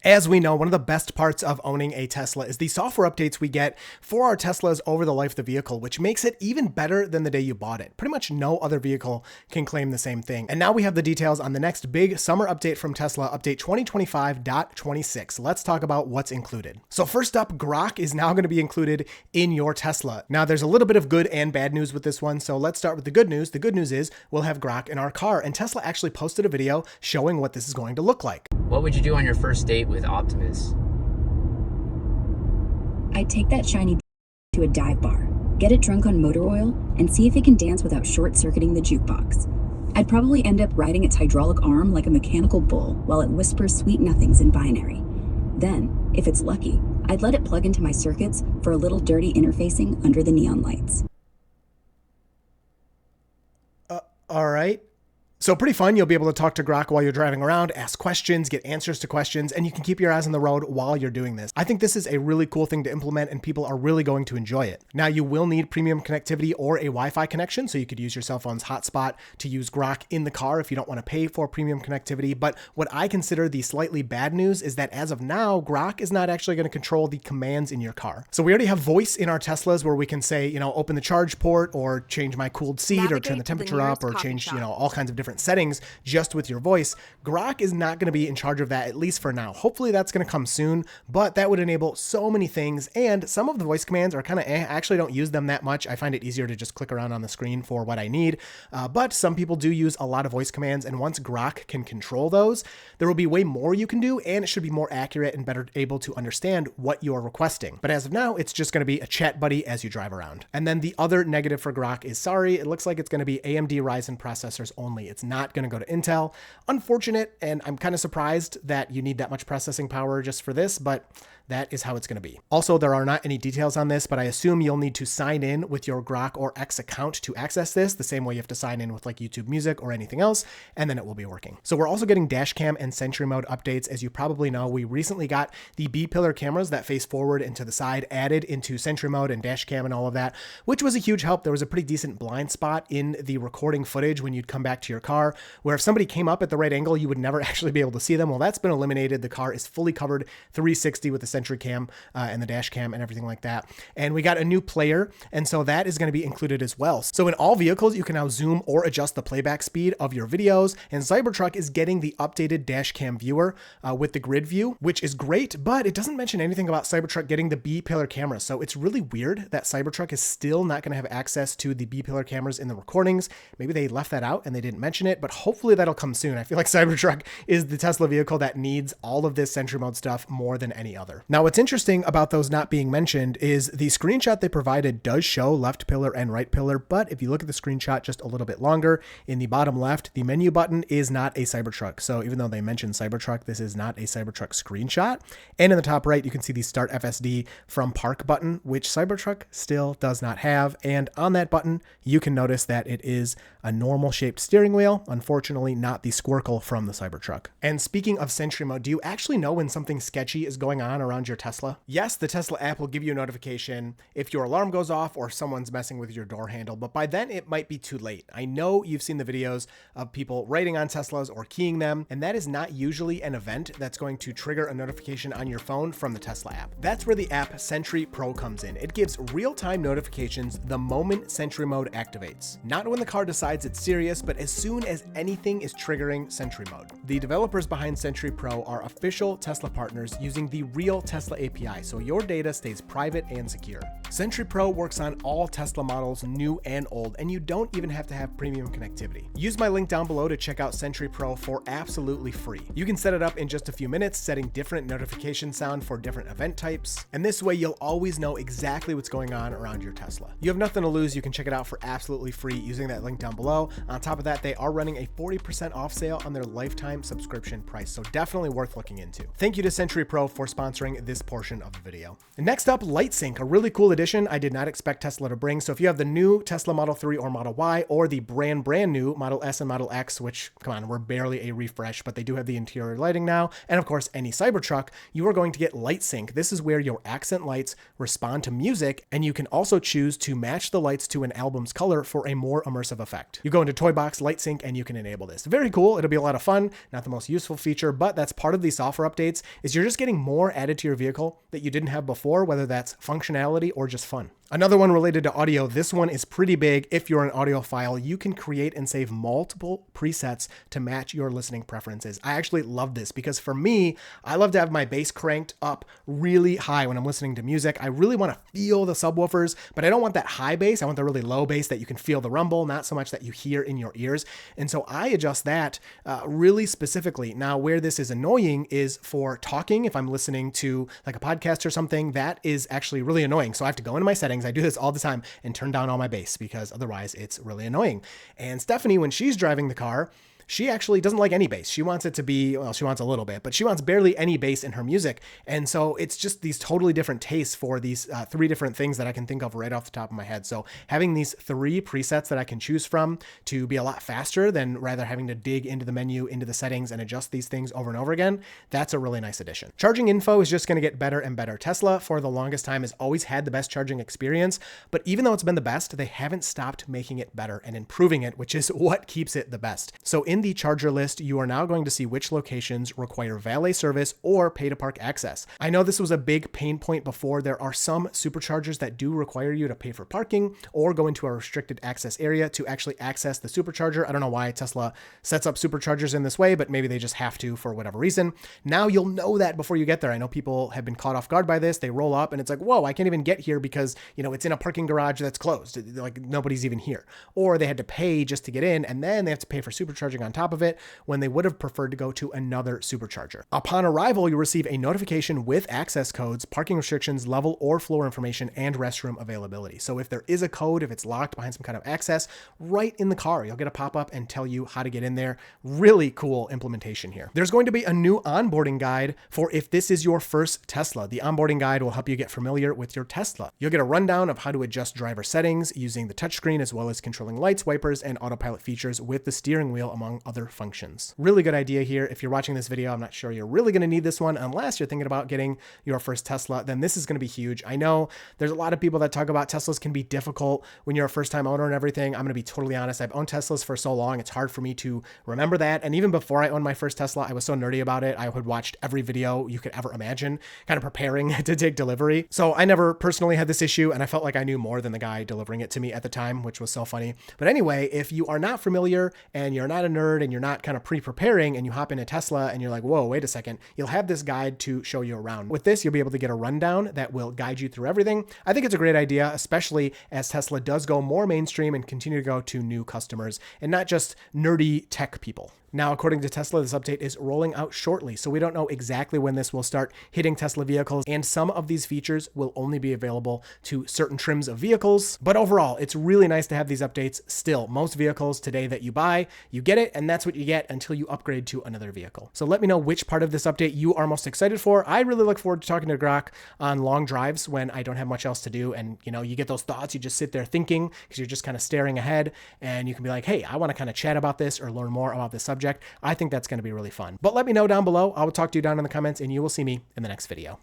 As we know, one of the best parts of owning a Tesla is the software updates we get for our Teslas over the life of the vehicle, which makes it even better than the day you bought it. Pretty much no other vehicle can claim the same thing. And now we have the details on the next big summer update from Tesla, update 2025.26. Let's talk about what's included. So first up, Grok is now going to be included in your Tesla. Now there's a little bit of good and bad news with this one. So let's start with the good news. The good news is we'll have Grok in our car, and Tesla actually posted a video showing what this is going to look like. What would you do on your first date with Optimus? I'd take that shiny to a dive bar, get it drunk on motor oil, and see if it can dance without short-circuiting the jukebox. I'd probably end up riding its hydraulic arm like a mechanical bull while it whispers sweet nothings in binary. Then, if it's lucky, I'd let it plug into my circuits for a little dirty interfacing under the neon lights. All right. So pretty fun. You'll be able to talk to Grok while you're driving around, ask questions, get answers to questions, and you can keep your eyes on the road while you're doing this. I think this is a really cool thing to implement, and people are really going to enjoy it. Now, you will need premium connectivity or a Wi-Fi connection, so you could use your cell phone's hotspot to use Grok in the car if you don't want to pay for premium connectivity. But what I consider the slightly bad news is that as of now, Grok is not actually going to control the commands in your car. So we already have voice in our Teslas where we can say, open the charge port or change my cooled seat or turn the temperature up or change, all kinds of different settings just with your voice. Grok is not going to be in charge of that, at least for now. Hopefully that's going to come soon, but that would enable so many things. And some of the voice commands are kind of, I actually don't use them that much. I find it easier to just click around on the screen for what I need. But some people do use a lot of voice commands. And once Grok can control those, there will be way more you can do, and it should be more accurate and better able to understand what you're requesting. But as of now, it's just going to be a chat buddy as you drive around. And then the other negative for Grok is, sorry, it looks like it's going to be AMD Ryzen processors only. It's not going to go to Intel. Unfortunate, and I'm kind of surprised that you need that much processing power just for this, but that is how it's going to be. Also, there are not any details on this, but I assume you'll need to sign in with your Grok or X account to access this, the same way you have to sign in with like YouTube Music or anything else, and then it will be working. So we're also getting dash cam and Sentry mode updates. As you probably know, we recently got the B-pillar cameras that face forward and to the side added into Sentry mode and dash cam and all of that, which was a huge help. There was a pretty decent blind spot in the recording footage when you'd come back to your car, where if somebody came up at the right angle, you would never actually be able to see them. Well, that's been eliminated. The car is fully covered 360 with the Sentry cam and the dash cam and everything like that. And we got a new player, and so that is going to be included as well. So in all vehicles, you can now zoom or adjust the playback speed of your videos, and Cybertruck is getting the updated dash cam viewer with the grid view, which is great, but it doesn't mention anything about Cybertruck getting the B-pillar camera. So it's really weird that Cybertruck is still not going to have access to the B-pillar cameras in the recordings. Maybe they left that out and they didn't mention it, but hopefully that'll come soon. I feel like Cybertruck is the Tesla vehicle that needs all of this Sentry mode stuff more than any other. Now, what's interesting about those not being mentioned is the screenshot they provided does show left pillar and right pillar, but if you look at the screenshot just a little bit longer, in the bottom left, the menu button is not a Cybertruck. So even though they mentioned Cybertruck, this is not a Cybertruck screenshot. And in the top right, you can see the Start FSD from Park button, which Cybertruck still does not have. And on that button, you can notice that it is a normal shaped steering wheel, unfortunately not the squircle from the Cybertruck. And speaking of Sentry mode, do you actually know when something sketchy is going on around your Tesla? Yes, the Tesla app will give you a notification if your alarm goes off or someone's messing with your door handle, but by then it might be too late. I know you've seen the videos of people writing on Teslas or keying them, and that is not usually an event that's going to trigger a notification on your phone from the Tesla app. That's where the app Sentry Pro comes in. It gives real-time notifications the moment Sentry mode activates. Not when the car decides it's serious, but as soon as anything is triggering Sentry mode. The developers behind Sentry Pro are official Tesla partners using the real Tesla API, so your data stays private and secure. Sentry Pro works on all Tesla models, new and old, and you don't even have to have premium connectivity. Use my link down below to check out Sentry Pro for absolutely free. You can set it up in just a few minutes, setting different notification sound for different event types, and this way you'll always know exactly what's going on around your Tesla. You have nothing to lose. You can check it out for absolutely free using that link down below. On top of that, they are running a 40% off sale on their lifetime subscription price, so definitely worth looking into. Thank you to Sentry Pro for sponsoring this portion of the video. And next up, LightSync, a really cool addition I did not expect Tesla to bring. So if you have the new Tesla Model 3 or Model Y, or the brand new Model S and Model X, which, come on, we're barely a refresh, but they do have the interior lighting now, and of course any Cybertruck, you are going to get LightSync. This is where your accent lights respond to music, and you can also choose to match the lights to an album's color for a more immersive effect. effect. You go into Toy Box, Light Sync, and you can enable this. Very cool. It'll be a lot of fun. Not the most useful feature, but that's part of these software updates, is you're just getting more added to your vehicle that you didn't have before, whether that's functionality or just fun. Another one related to audio. This one is pretty big. If you're an audiophile, you can create and save multiple presets to match your listening preferences. I actually love this because for me, I love to have my bass cranked up really high when I'm listening to music. I really want to feel the subwoofers, but I don't want that high bass. I want the really low bass that you can feel the rumble, not so much that you hear in your ears. And so I adjust that really specifically. Now, where this is annoying is for talking. If I'm listening to like a podcast or something, that is actually really annoying. So I have to go into my settings. I do this all the time and turn down all my bass because otherwise it's really annoying. And Stephanie, when she's driving the car, she actually doesn't like any bass. She wants it to be, well, she wants a little bit, but she wants barely any bass in her music. And so it's just these totally different tastes for these three different things that I can think of right off the top of my head. So having these three presets that I can choose from to be a lot faster than rather having to dig into the menu, into the settings and adjust these things over and over again, that's a really nice addition. Charging info is just going to get better and better. Tesla for the longest time has always had the best charging experience, but even though it's been the best, they haven't stopped making it better and improving it, which is what keeps it the best. So in the charger list, you are now going to see which locations require valet service or pay to park access. I know this was a big pain point before. There are some superchargers that do require you to pay for parking or go into a restricted access area to actually access the supercharger. I don't know why Tesla sets up superchargers in this way, but maybe they just have to for whatever reason. Now you'll know that before you get there. I know people have been caught off guard by this. They roll up and it's like, whoa, I can't even get here because, it's in a parking garage that's closed. Like nobody's even here. Or they had to pay just to get in and then they have to pay for supercharging on top of it when they would have preferred to go to another supercharger. Upon arrival, you'll receive a notification with access codes, parking restrictions, level or floor information, and restroom availability. So if there is a code, if it's locked behind some kind of access, right in the car, you'll get a pop-up and tell you how to get in there. Really cool implementation here. There's going to be a new onboarding guide for if this is your first Tesla. The onboarding guide will help you get familiar with your Tesla. You'll get a rundown of how to adjust driver settings using the touchscreen as well as controlling lights, wipers, and autopilot features with the steering wheel, among other functions. Really good idea here. If you're watching this video, I'm not sure you're really going to need this one unless you're thinking about getting your first Tesla, then this is going to be huge. I know there's a lot of people that talk about Teslas can be difficult when you're a first time owner and everything. I'm going to be totally honest. I've owned Teslas for so long. It's hard for me to remember that. And even before I owned my first Tesla, I was so nerdy about it. I had watched every video you could ever imagine, kind of preparing to take delivery. So I never personally had this issue and I felt like I knew more than the guy delivering it to me at the time, which was so funny. But anyway, if you are not familiar and you're not a nerd and you're not kind of pre-preparing and you hop in a Tesla and you're like, whoa, wait a second, you'll have this guide to show you around. With this, you'll be able to get a rundown that will guide you through everything. I think it's a great idea, especially as Tesla does go more mainstream and continue to go to new customers and not just nerdy tech people. Now, according to Tesla, this update is rolling out shortly, so we don't know exactly when this will start hitting Tesla vehicles, and some of these features will only be available to certain trims of vehicles. But overall, it's really nice to have these updates still. Most vehicles today that you buy, you get it, and that's what you get until you upgrade to another vehicle. So let me know which part of this update you are most excited for. I really look forward to talking to Grok on long drives when I don't have much else to do, and you get those thoughts, you just sit there thinking because you're just kind of staring ahead, and you can be like, hey, I want to kind of chat about this or learn more about this subject. I think that's going to be really fun. But let me know down below. I will talk to you down in the comments and you will see me in the next video.